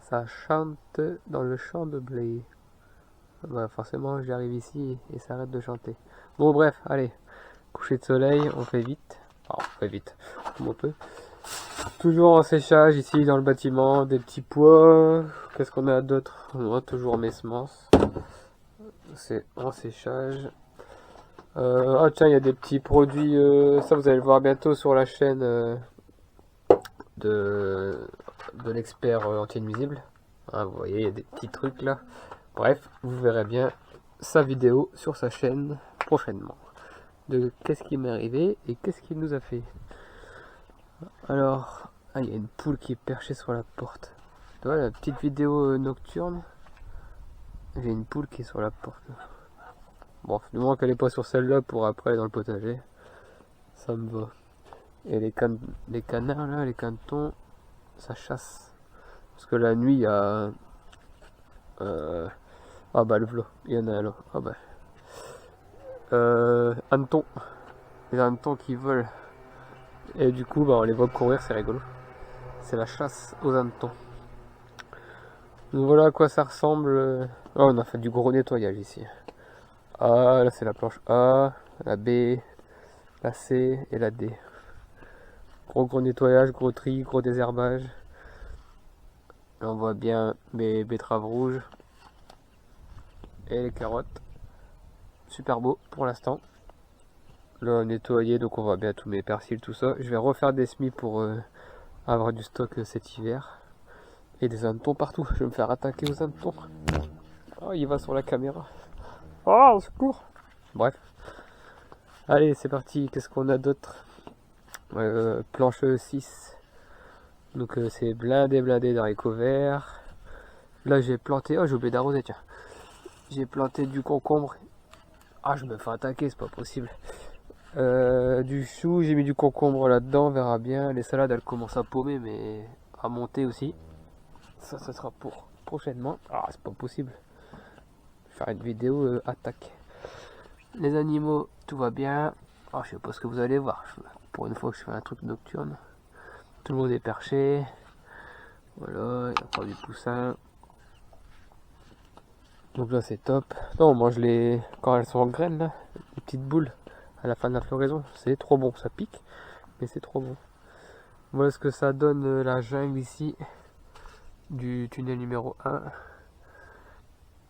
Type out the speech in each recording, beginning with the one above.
Ça chante dans le champ de blé. Bah, forcément, j'arrive ici et ça arrête de chanter. Bon, bref, allez. Coucher de soleil, on fait vite. Enfin, on fait vite, comme on peut. Toujours en séchage ici dans le bâtiment. Des petits pois. Qu'est-ce qu'on a d'autre? On a toujours mes semences. C'est en séchage. Ah tiens, il y a des petits produits. Ça, vous allez le voir bientôt sur la chaîne de, de l'expert anti-nuisible. Ah, vous voyez, il y a des petits trucs là. Bref, vous verrez bien sa vidéo sur sa chaîne prochainement. De qu'est-ce qui m'est arrivé et qu'est-ce qu'il nous a fait. Alors, ah, il y a une poule qui est perchée sur la porte. Tu vois la petite vidéo nocturne? J'ai une poule qui est sur la porte. Bon, du moins qu'elle n'est pas sur celle-là pour après dans le potager. Ça me va. Et les canards là, les canetons, ça chasse. Parce que la nuit, il y a... Ah bah le v'là, il y en a là. Ah bah. Hannetons. Les hannetons qui volent. Et du coup, bah, on les voit courir, c'est rigolo. C'est la chasse aux hannetons. Donc voilà à quoi ça ressemble. Oh, on a fait du gros nettoyage ici. Ah, là c'est la planche A, la B, la C et la D. Gros nettoyage, gros tri, gros désherbage. Là, on voit bien mes betteraves rouges et les carottes. Super beau pour l'instant. Là nettoyé, donc on voit bien tous mes persils, tout ça. Je vais refaire des semis pour avoir du stock cet hiver. Et des hannetons partout. Je vais me faire attaquer aux hannetons. Oh, il va sur la caméra. Oh, au secours. Bref. Allez, c'est parti. Qu'est-ce qu'on a d'autre? Planche 6. Donc c'est blindé d'haricots verts. Là j'ai planté. Oh, j'ai oublié d'arroser, tiens. J'ai planté du concombre. Ah, je me fais attaquer, c'est pas possible. Du chou, j'ai mis du concombre là-dedans, on verra bien. Les salades elles commencent à paumer, mais à monter aussi. Ça sera pour prochainement. Ah, c'est pas possible. Je vais faire une vidéo attaque. Les animaux, tout va bien. Ah, je sais pas ce que vous allez voir. Pour une fois que je fais un truc nocturne. Tout le monde est perché. Voilà, il y a encore du poussin. Donc là c'est top. Non, on mange les. Quand elles sont en graines là, les petites boules à la fin de la floraison. C'est trop bon, ça pique, mais c'est trop bon. Voilà ce que ça donne la jungle ici. Du tunnel numéro 1.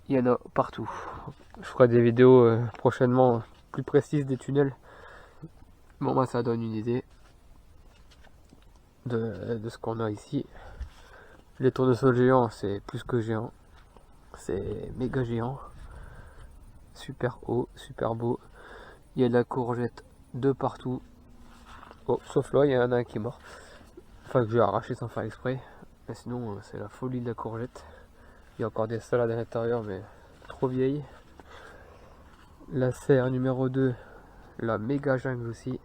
Il y en a partout. Je ferai des vidéos prochainement plus précises des tunnels. Bon, moi ça donne une idée de ce qu'on a ici. Les tournesols géants, c'est plus que géant. C'est méga géant. Super haut, super beau. Il y a de la courgette de partout. Oh, sauf là, il y en a un qui est mort. Enfin, que j'ai arraché sans faire exprès. Mais sinon, c'est la folie de la courgette. Il y a encore des salades à l'intérieur, mais trop vieilles. La serre numéro 2, la méga jungle aussi.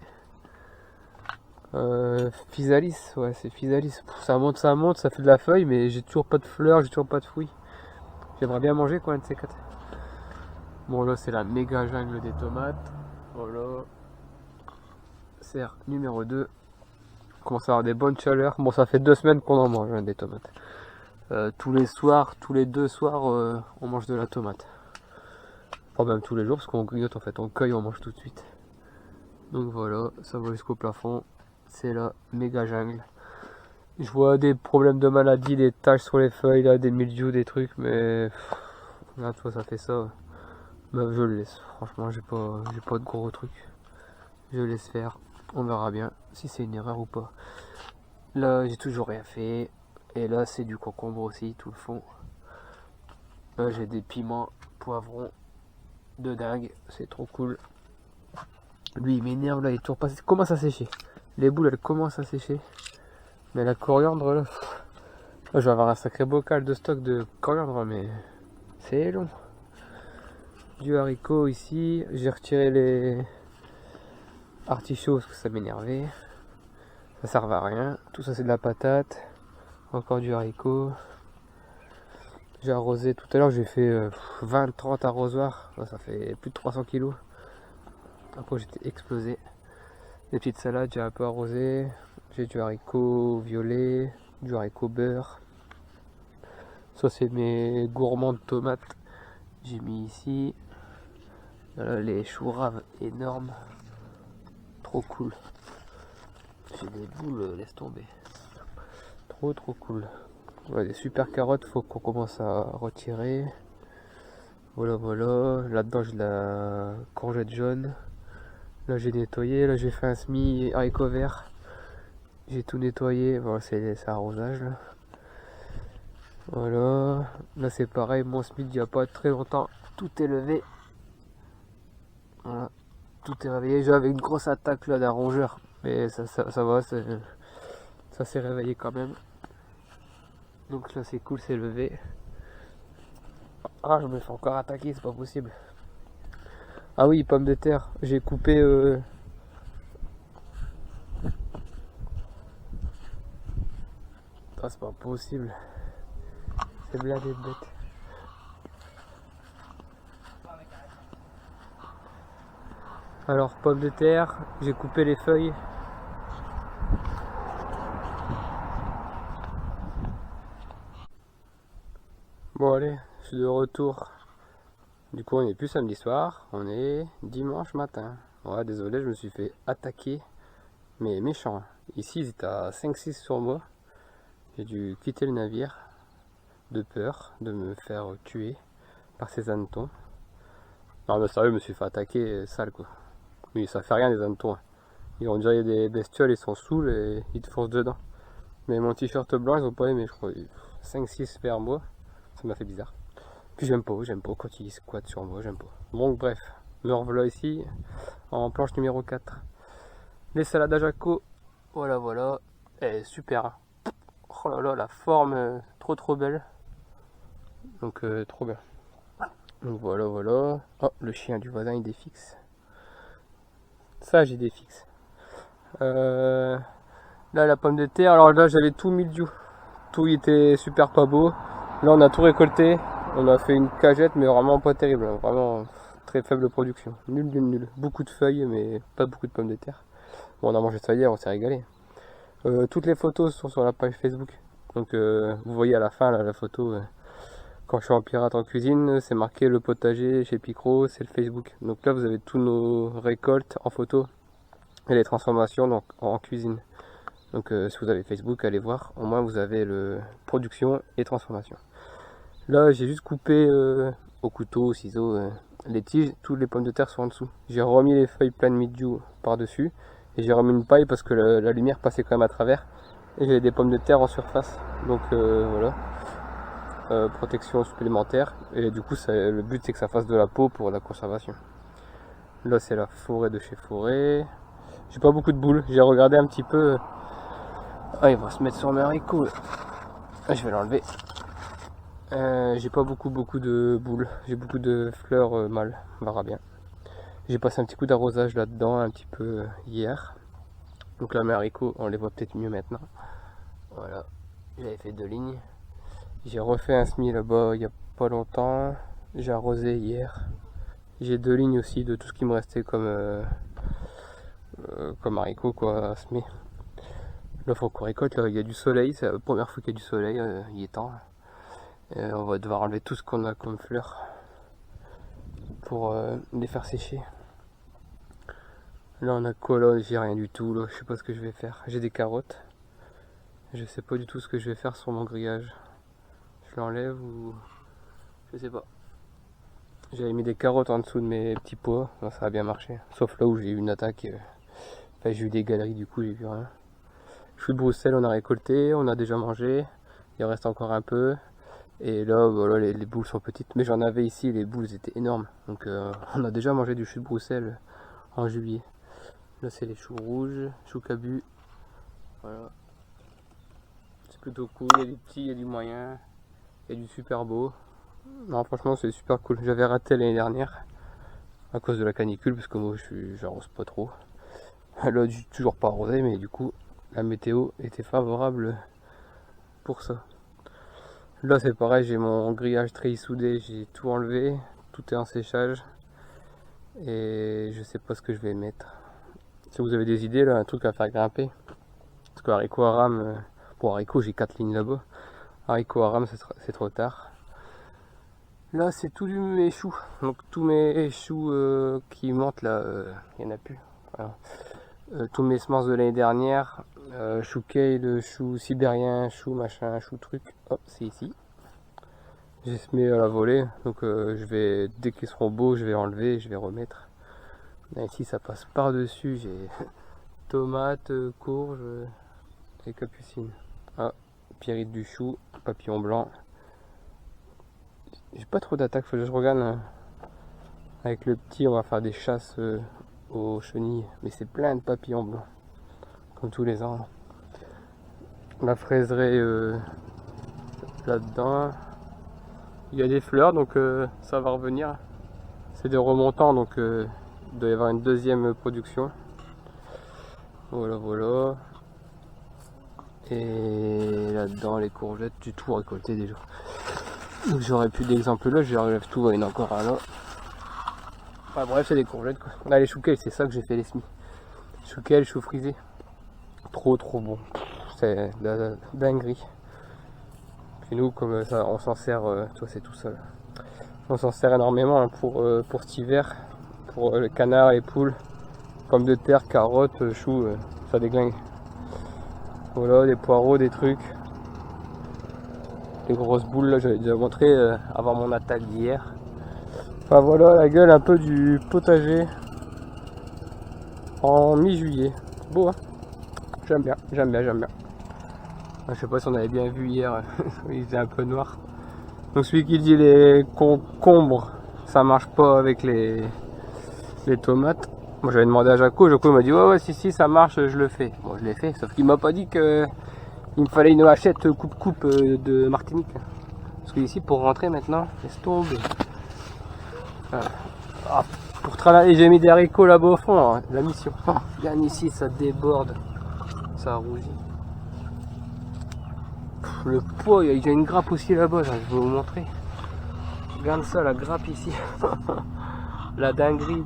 Physalis, ouais, c'est Physalis. Ça monte, ça fait de la feuille, mais j'ai toujours pas de fleurs, j'ai toujours pas de fruits. J'aimerais bien manger quoi, un de ces quatre. Bon, là, c'est la méga jungle des tomates. Voilà. Serre numéro 2. On commence à avoir des bonnes chaleurs. Bon, ça fait 2 semaines qu'on en mange hein, des tomates. Tous les soirs, tous les 2 soirs, on mange de la tomate. Enfin, même tous les jours, parce qu'on grignote en fait, on cueille, on mange tout de suite. Donc voilà, ça va jusqu'au plafond. C'est la méga jungle. Je vois des problèmes de maladie, des taches sur les feuilles, là, des mildiou, des trucs, mais là, toi, ça fait ça. Bah, je le laisse. Franchement, j'ai pas de gros trucs. Je laisse faire. On verra bien si c'est une erreur ou pas. Là, j'ai toujours rien fait. Et là, c'est du concombre aussi, tout le fond. Là, j'ai des piments, poivrons de dingue. C'est trop cool. Lui, il m'énerve là, il est toujours passé. Commence à sécher. Les boules, elles commencent à sécher. Mais la coriandre là, je vais avoir un sacré bocal de stock de coriandre, mais c'est long. Du haricot ici. J'ai retiré les artichauts parce que ça m'énervait. Ça servait à rien. Tout ça, c'est de la patate. Encore du haricot. J'ai arrosé tout à l'heure, j'ai fait 20-30 arrosoirs. Ça fait plus de 300 kilos. Après, j'étais explosé. Des petites salades, j'ai un peu arrosé. J'ai du haricot violet, du haricot beurre. Ça c'est mes gourmands de tomates. J'ai mis ici. Voilà, les choux raves énormes. Trop cool. J'ai des boules, laisse tomber. Trop cool. Ouais, des super carottes, faut qu'on commence à retirer. Voilà. Là-dedans j'ai de la courgette jaune. Là j'ai nettoyé, là j'ai fait un semis haricots verts. J'ai tout nettoyé, bon, c'est arrosage là. Voilà, là c'est pareil, mon semis il n'y a pas très longtemps, tout est levé. Voilà, tout est réveillé. J'avais une grosse attaque là d'un rongeur, mais ça va, ça s'est réveillé quand même. Donc là c'est cool, c'est levé. Ah, je me fais encore attaquer, c'est pas possible. Ah oui, pommes de terre, j'ai coupé ah, c'est pas possible. C'est blindé de bête. Alors, pommes de terre, j'ai coupé les feuilles. Bon allez, je suis de retour. Du coup on n'est plus samedi soir, on est dimanche matin. Ouais, désolé, je me suis fait attaquer, mais méchant. Ici ils étaient à 5-6 sur moi. J'ai dû quitter le navire de peur de me faire tuer par ces hannetons. Non mais sérieux, je me suis fait attaquer sale quoi. Mais ça fait rien les hannetons. On dirait des bestioles, ils sont saouls et ils te foncent dedans. Mais mon t-shirt blanc ils ont pas aimé, je crois. 5-6 vers moi, ça m'a fait bizarre. Puis j'aime pas quand ils squattent sur moi, j'aime pas. Donc bref, me revoilà ici en planche numéro 4. Les salades à Jaco, voilà. Et super. Oh là là, la forme trop belle. Donc trop bien. Donc voilà. Oh, le chien du voisin il défixe. Ça j'ai défixe. Là la pomme de terre, alors là j'avais tout mildiou. Tout était super pas beau. Là on a tout récolté. On a fait une cagette mais vraiment pas terrible. Vraiment très faible production. Nul. Beaucoup de feuilles mais pas beaucoup de pommes de terre. Bon, on a mangé ça hier, on s'est régalé. Toutes les photos sont sur la page Facebook. Donc vous voyez à la fin là, la photo. Quand je suis en pirate en cuisine, c'est marqué le potager chez Picro, c'est le Facebook. Donc là vous avez tous nos récoltes en photo et les transformations donc, en cuisine. Donc si vous avez Facebook, allez voir. Au moins vous avez le production et transformation. Là j'ai juste coupé au couteau, au ciseau, les tiges, toutes les pommes de terre sont en dessous. J'ai remis les feuilles pleines de mildiou par dessus. Et j'ai remis une paille parce que la lumière passait quand même à travers. Et j'avais des pommes de terre en surface. Donc voilà. Protection supplémentaire. Et du coup le but c'est que ça fasse de la peau pour la conservation. Là c'est la forêt de chez Forêt. J'ai pas beaucoup de boules. J'ai regardé un petit peu. Ah, il va se mettre sur mes haricots. Je vais l'enlever. J'ai pas beaucoup de boules. J'ai beaucoup de fleurs mâles. On verra bien. J'ai passé un petit coup d'arrosage là-dedans un petit peu hier. Donc là mes haricots on les voit peut-être mieux maintenant. Voilà. J'avais fait 2 lignes. J'ai refait un semis là-bas il y a pas longtemps. J'ai arrosé hier. J'ai 2 lignes aussi de tout ce qui me restait comme haricots quoi à semer. Là faut qu'on récolte, là il y a du soleil, c'est la première fois qu'il y a du soleil, il est temps. On va devoir enlever tout ce qu'on a comme fleurs pour les faire sécher. Là on a quoi là, j'ai rien du tout là, je sais pas ce que je vais faire. J'ai des carottes. Je sais pas du tout ce que je vais faire sur mon grillage. Je l'enlève ou je sais pas. J'avais mis des carottes en dessous de mes petits pois, ça a bien marché. Sauf là où j'ai eu une attaque. Enfin, j'ai eu des galeries du coup j'ai vu rien. Choux de Bruxelles on a récolté, on a déjà mangé. Il en reste encore un peu. Et là voilà, les boules sont petites. Mais j'en avais ici, les boules étaient énormes. Donc on a déjà mangé du chou de Bruxelles en juillet. Là c'est les choux rouges, choux cabu. Voilà. C'est plutôt cool, il y a du petit, il y a du moyen. Il y a du super beau. Non franchement c'est super cool. J'avais raté l'année dernière à cause de la canicule parce que moi j'arrose pas trop. Là j'ai toujours pas arrosé mais du coup la météo était favorable pour ça. Là c'est pareil, j'ai mon grillage très soudé, j'ai tout enlevé, tout est en séchage et je sais pas ce que je vais mettre. Si vous avez des idées là, un truc à faire grimper, parce que haricot à rame, pour haricot j'ai 4 lignes là-bas, Haricots à rame, c'est trop tard. Là, c'est tout mes choux. Donc, tous mes choux qui montent là, il n'y en a plus. Voilà. Tous mes semences de l'année dernière, chou kale, chou sibérien, chou machin, chou truc, hop, c'est ici. J'ai semé à la volée, donc je vais, dès qu'ils seront beaux, je vais enlever, je vais remettre. Là, ici, ça passe par-dessus, j'ai tomates, courges et capucines. Ah, pyrite du chou, papillon blanc. J'ai pas trop d'attaques, faut que je regarde. Avec le petit, on va faire des chasses aux chenilles, mais c'est plein de papillons blancs, comme tous les ans. La fraiserie là-dedans. Il y a des fleurs, donc ça va revenir. C'est des remontants, donc il doit y avoir une deuxième production. Voilà, voilà. Et là-dedans, les courgettes, j'ai tout récolté déjà. Donc j'aurais plus d'exemples là, je relève tout, il y en a encore un là. Enfin bref, c'est des courgettes quoi. Là, les choux kale, c'est ça que j'ai fait les semis. Choux kale, choux frisés. Trop bon. C'est de la dinguerie. Puis nous, comme ça, on s'en sert, toi c'est tout seul. On s'en sert énormément hein, pour cet hiver, pour le canard, les poules, pommes de terre, carottes, choux, ça déglingue. Voilà, des poireaux, des trucs. Des grosses boules là, j'avais déjà montré avant mon attaque d'hier. Enfin voilà la gueule un peu du potager en mi-juillet. Beau hein. J'aime bien. Je sais pas si on avait bien vu hier, il était un peu noir. Donc celui qui dit les concombres, ça marche pas avec les tomates. Moi j'avais demandé à Jaco il m'a dit ouais si ça marche, je le fais. Bon je l'ai fait, sauf qu'il m'a pas dit que il me fallait une hachette coupe de Martinique. Parce que ici pour rentrer maintenant, laisse tomber. Voilà. Ah, pour travailler, j'ai mis des haricots là-bas au fond, hein, la mission. Oh, bien ici ça déborde, ça rougit. Le poids, il y a une grappe aussi là-bas, je vais vous montrer. Regarde ça, la grappe ici. La dinguerie.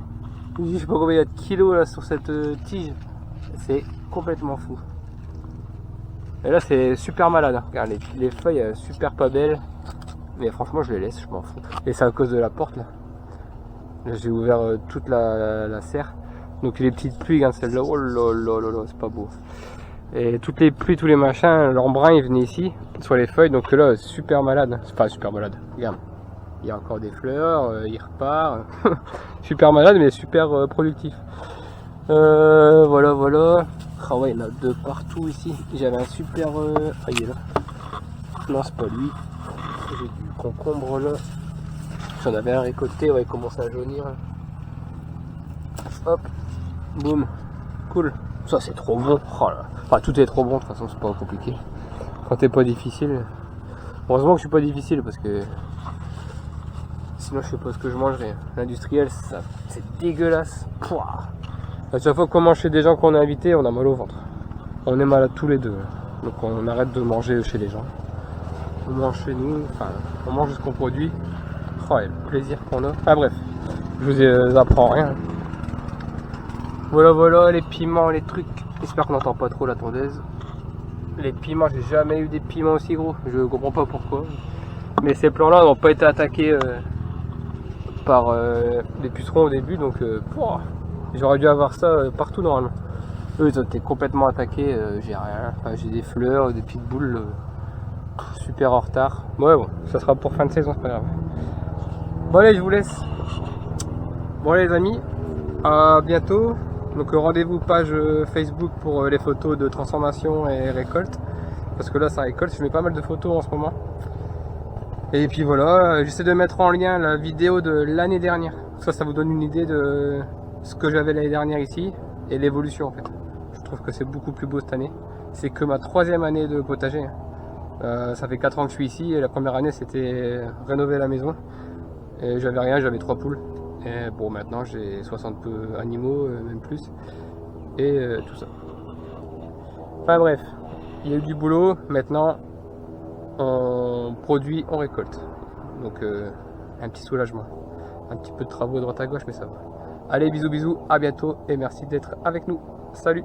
Je sais pas combien il y a de kilos là sur cette tige. C'est complètement fou. Et là c'est super malade. Hein. Regarde les feuilles super pas belles. Mais franchement je les laisse, je m'en fous. Et c'est à cause de la porte là. Là j'ai ouvert toute la serre. Donc les petites pluies, regarde celle-là. Oh là, c'est pas beau. Et toutes les pluies, tous les machins, l'embrun il venait ici, sur les feuilles, donc là super malade, enfin super malade, regarde, il y a encore des fleurs, il repart, super malade mais super productif. Voilà, ah ouais il y en a de partout ici, j'avais un super, ah il est là, non c'est pas lui, j'ai du concombre là, j'en avais un récolté, ouais il commence à jaunir, hop, boum, cool. Ça c'est trop bon, oh là. Enfin tout est trop bon de toute façon, c'est pas compliqué. Quand t'es pas difficile, heureusement que je suis pas difficile parce que sinon je sais pas ce que je mangerais. L'industriel c'est dégueulasse. Pouah. À chaque fois qu'on mange chez des gens qu'on a invités, on a mal au ventre. On est malade tous les deux. Donc on arrête de manger chez les gens. On mange chez nous, enfin on mange ce qu'on produit. Oh, et le plaisir qu'on a. Ah bref, je vous apprends rien. Voilà, les piments, les trucs. J'espère qu'on n'entend pas trop la tondeuse. Les piments, j'ai jamais eu des piments aussi gros. Je comprends pas pourquoi. Mais ces plants-là n'ont pas été attaqués par les pucerons au début. Donc j'aurais dû avoir ça partout normalement. Eux, ils ont été complètement attaqués. J'ai rien. Enfin, j'ai des fleurs, des petites boules. Super en retard. Ouais, bon, ça sera pour fin de saison, c'est pas grave. Bon, allez, je vous laisse. Bon, les amis, à bientôt. Donc rendez-vous page Facebook pour les photos de transformation et récolte. Parce que là ça récolte, je mets pas mal de photos en ce moment. Et puis voilà, j'essaie de mettre en lien la vidéo de l'année dernière. Ça vous donne une idée de ce que j'avais l'année dernière ici et l'évolution en fait. Je trouve que c'est beaucoup plus beau cette année. C'est que ma 3e année de potager. Ça fait 4 ans que je suis ici et la première année c'était rénover la maison. Et j'avais rien, j'avais 3 poules. Et bon, maintenant j'ai 60 animaux, même plus, et tout ça. Enfin bref, il y a eu du boulot, maintenant on produit, on récolte. Donc un petit soulagement. Un petit peu de travaux à droite à gauche, mais ça va. Allez, bisous, à bientôt, et merci d'être avec nous. Salut!